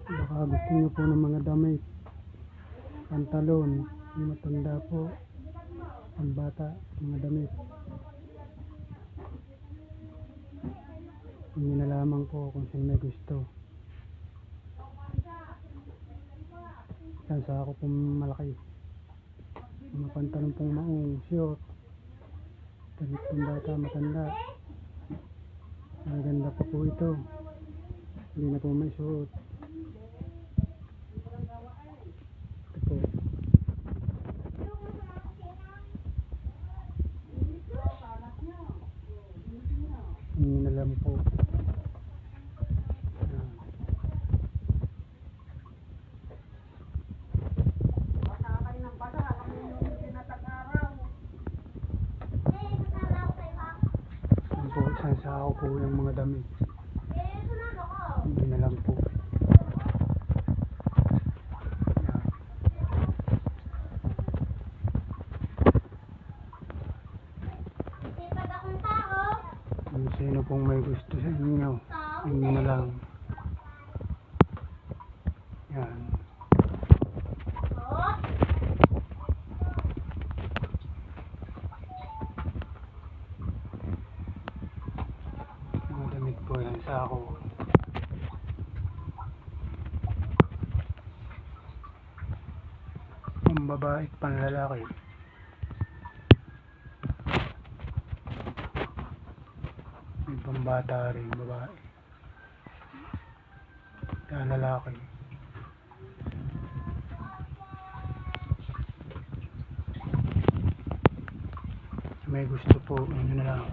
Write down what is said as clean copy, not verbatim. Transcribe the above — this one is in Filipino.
Baka gusto nyo po ng mga damit, pantalon, yung matanda po, ang bata, mga damit. Hindi na lamang po kung sino may gusto. Yan sa ako pong malaki. Mga pantalon pong maong, short, damit pong bata, matanda. Maganda pa po ito. Hindi na po may suot. Ito po. Hindi na lang po. Yan po, isang sako po yung mga damit. Hindi na lang po. Kung sino pong may gusto sa inyo, hindi na lang. Yan. Mga damit po yan sa ako. Pang babae at panlalaki. May pambata rin, babae. Kaya lalaki. May gusto po, yun na lang.